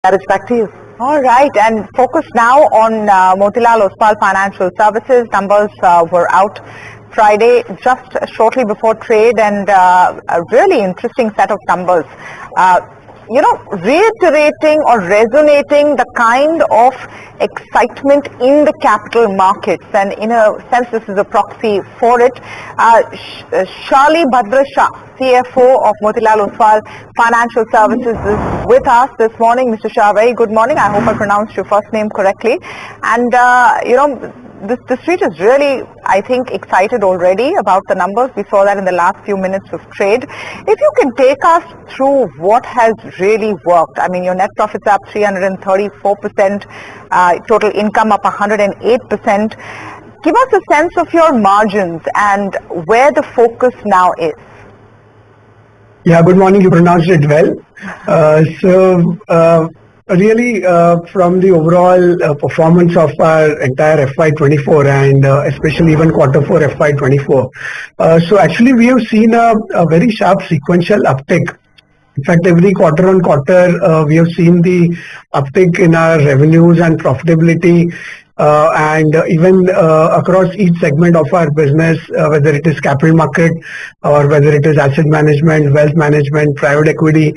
That is back to you. All right, and focus now on Motilal Oswal Financial Services. Numbers were out Friday, just shortly before trade, and a really interesting set of numbers. Reiterating or resonating the kind of excitement in the capital markets, and in a sense this is a proxy for it. Shalibhadra Shah, CFO of Motilal Oswal Financial Services, is with us this morning. Mr. Shah, very good morning. I hope I pronounced your first name correctly. And the street is really, I think, excited already about the numbers. We saw that in the last few minutes of trade. If you can take us through what has really worked. I mean, your net profits up 334%, total income up 108%. Give us a sense of your margins and where the focus now is. Yeah, good morning. You pronounced it well. Really, from the overall performance of our entire FY24 and especially even Q4 FY24. So actually we have seen a very sharp sequential uptick. In fact, every quarter on quarter, we have seen the uptick in our revenues and profitability. And even across each segment of our business, whether it is capital market or whether it is asset management, wealth management, private equity,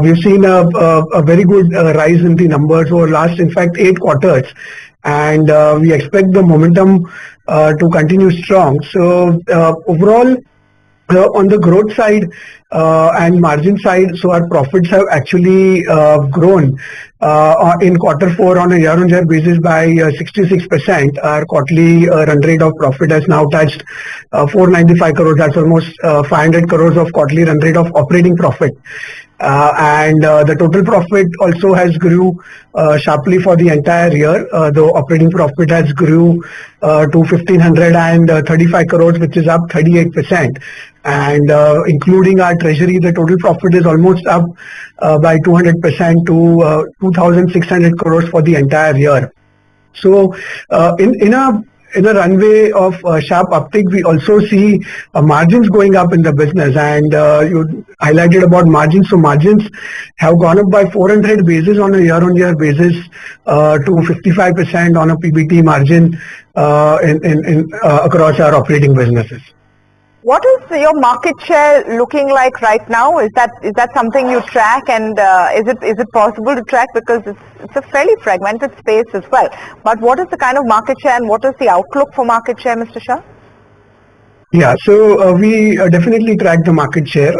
we've seen a very good rise in the numbers over last, in fact, 8 quarters. And we expect the momentum to continue strong. So overall, on the growth side and margin side, so our profits have actually grown in Q4 on a year-on-year basis by 66%. Our quarterly run rate of profit has now touched 495 crores. That's almost 500 crores of quarterly run rate of operating profit. And the total profit also has grew sharply for the entire year. The operating profit has grew to 1,535 crores, which is up 38%. And including our treasury, the total profit is almost up by 200% to 2,600 crores for the entire year. So in a runway of sharp uptick, we also see margins going up in the business, and you highlighted about margins. So margins have gone up by 400 basis on a year-on-year basis to 55% on a PBT margin across our operating businesses. What is your market share looking like right now? Is that something you track, and is it possible to track, because it's a fairly fragmented space as well? But what is the kind of market share and what is the outlook for market share, Mr. Shah? Yeah, so we definitely track the market share.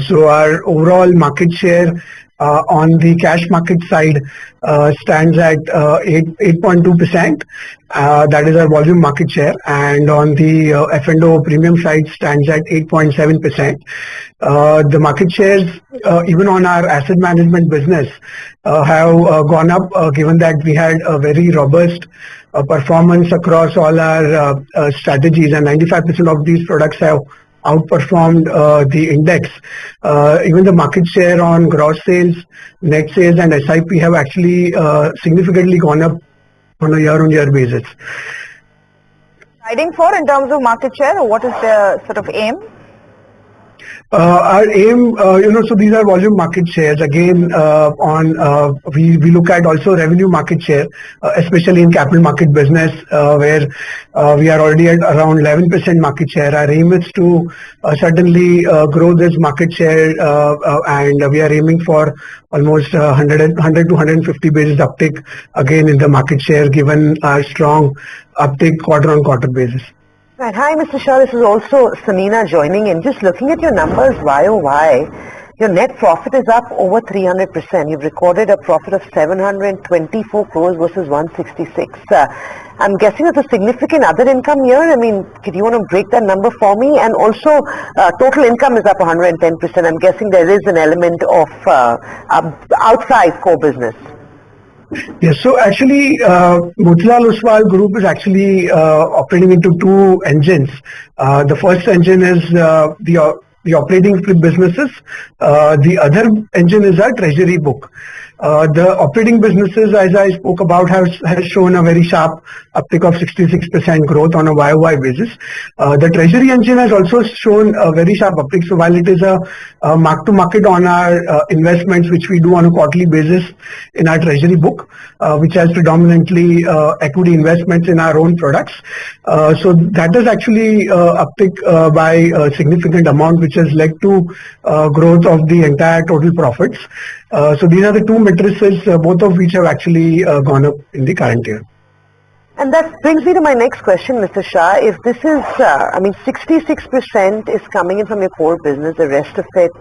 So our overall market share on the cash market side stands at 8.2%. That is our volume market share. And on the F&O premium side stands at 8.7%. The market shares, even on our asset management business, have gone up, given that we had a very robust performance across all our strategies, and 95% of these products have outperformed the index. Even the market share on gross sales, net sales and SIP have actually significantly gone up on a year-on-year basis. Guiding for in terms of market share, or what is the sort of aim? Our aim, so these are volume market shares. Again, we look at also revenue market share, especially in capital market business, where we are already at around 11% market share. Our aim is to certainly grow this market share, and we are aiming for almost 100 to 150 basis uptick again in the market share, given our strong uptick quarter-on-quarter basis. Right. Hi, Mr. Shah. This is also Sanina joining in. Just looking at your numbers YOY, your net profit is up over 300%. You've recorded a profit of 724 crores versus 166. I'm guessing there's a significant other income here. I mean, do you want to break that number for me? And also, total income is up 110%. I'm guessing there is an element of outside core business. Yes, so actually Motilal Oswal Group is actually operating into 2 engines. The first engine is the the operating businesses. The other engine is our treasury book. The operating businesses, as I spoke about, has shown a very sharp uptick of 66% growth on a YOY basis. The treasury engine has also shown a very sharp uptick. So while it is a mark to market on our investments, which we do on a quarterly basis in our treasury book, which has predominantly equity investments in our own products. So that is actually uptick by a significant amount, which has led to growth of the entire total profits. So these are the two matrices, both of which have actually gone up in the current year. And that brings me to my next question, Mr. Shah. If this is, 66% is coming in from your core business, the rest of it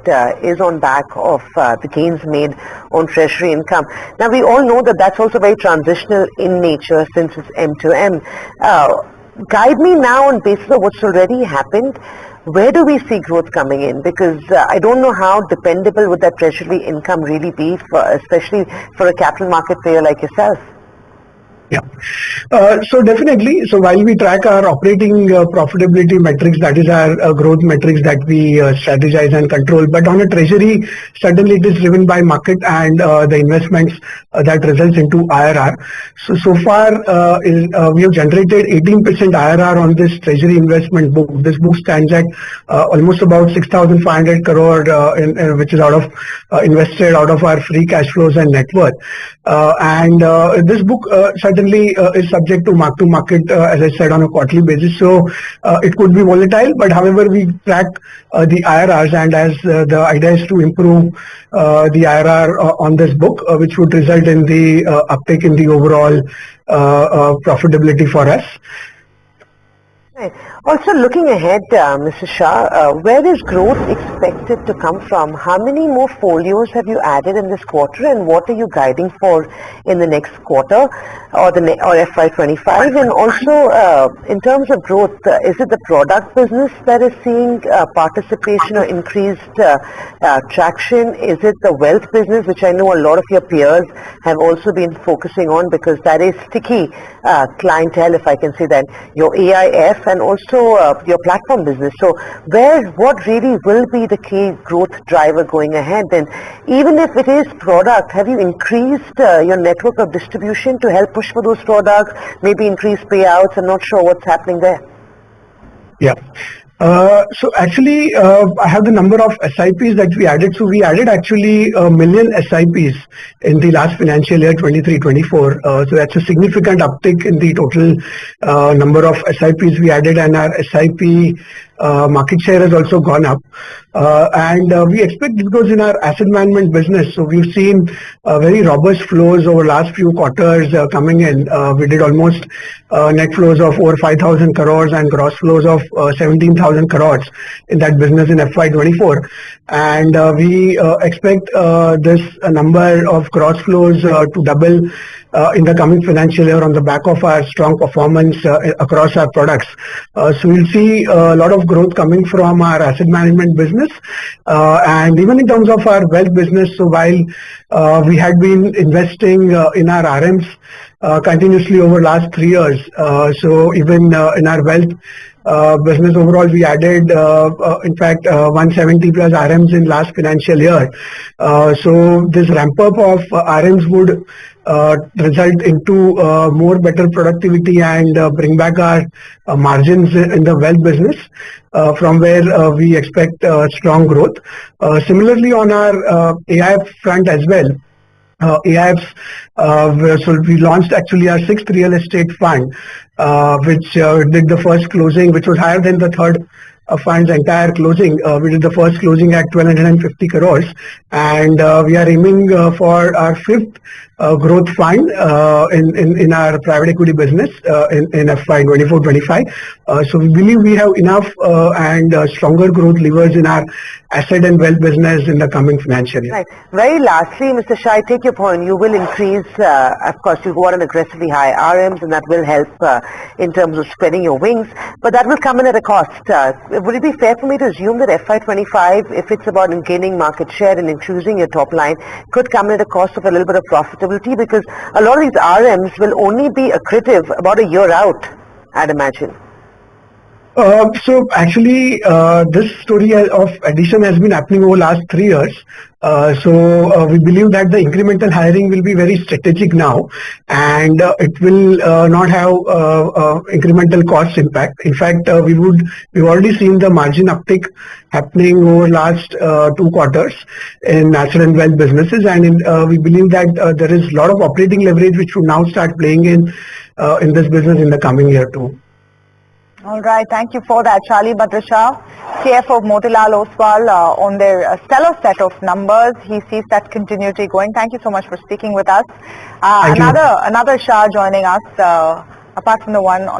is on back of the gains made on treasury income. Now, we all know that that's also very transitional in nature since it's M2M. Guide me now on basis of what's already happened. Where do we see growth coming in? Because I don't know how dependable would that treasury income really be, especially for a capital market player like yourself. Yeah. So definitely, so while we track our operating profitability metrics, that is our growth metrics that we strategize and control. But on a treasury, certainly it is driven by market and the investments that results into IRR. So far, we have generated 18% IRR on this treasury investment book. This book stands at almost about 6,500 crore, which is invested out of our free cash flows and net worth. And this book certainly is subject to mark to market, as I said, on a quarterly basis. So it could be volatile, but however, we track the IRRs, and as the idea is to improve the IRR on this book, which would result in the uptake in the overall profitability for us. Right. Also looking ahead, Mr. Shah, where is growth expected to come from? How many more folios have you added in this quarter, and what are you guiding for in the next quarter or FY25? And also, in terms of growth, is it the product business that is seeing participation or increased traction? Is it the wealth business, which I know a lot of your peers have also been focusing on, because that is sticky clientele, if I can say that, your AIF and also your platform business. So what really will be the key growth driver going ahead? And even if it is product, have you increased your network of distribution to help push for those products, maybe increase payouts? I'm not sure what's happening there. Yeah. So actually, I have the number of SIPs that we added. So we added actually 1 million SIPs in the last financial year 23-24. So that's a significant uptick in the total number of SIPs we added, and our SIP market share has also gone up. And we expect, because in our asset management business, so we've seen very robust flows over last few quarters coming in. We did almost net flows of over 5,000 crores and gross flows of 17,000 crores in that business in FY24. And we expect this number of gross flows to double in the coming financial year on the back of our strong performance across our products. So we'll see a lot of growth coming from our asset management business, and even in terms of our wealth business. So while we had been investing in our RMs continuously over last 3 years, so even in our wealth business overall, we added in fact 170 plus RMs in last financial year. So this ramp up of RMs would result into more better productivity and bring back our margins in the wealth business, from where we expect strong growth. Similarly, on our AIF front as well. AIFs, so we launched actually our 6th real estate fund, which did the first closing, which was higher than the third fund's entire closing. We did the first closing at 1,250 crores, and we are aiming for our 5th growth fund in our private equity business in FY24-25. So we believe we have enough and stronger growth levers in our asset and wealth business in the coming financial year. Right. Very lastly, Mr. Shah, I take your point. You will increase, of course, you go on aggressively high RMs, and that will help in terms of spreading your wings, but that will come in at a cost. Would it be fair for me to assume that FY25, if it's about gaining market share and increasing your top line, could come in at a cost of a little bit of profitability? Because a lot of these RMs will only be accretive about a year out, I'd imagine. So actually, this story of addition has been happening over last 3 years. So we believe that the incremental hiring will be very strategic now, and it will not have incremental cost impact. In fact, we've already seen the margin uptick happening over last 2 quarters in natural and wealth businesses, and we believe that there is a lot of operating leverage which will now start playing in this business in the coming year too. All right, thank you for that, Shalibhadra Shah, CFO of Motilal Oswal, on their stellar set of numbers. He sees that continuity going. Thank you so much for speaking with us. Another Shah joining us, apart from the one on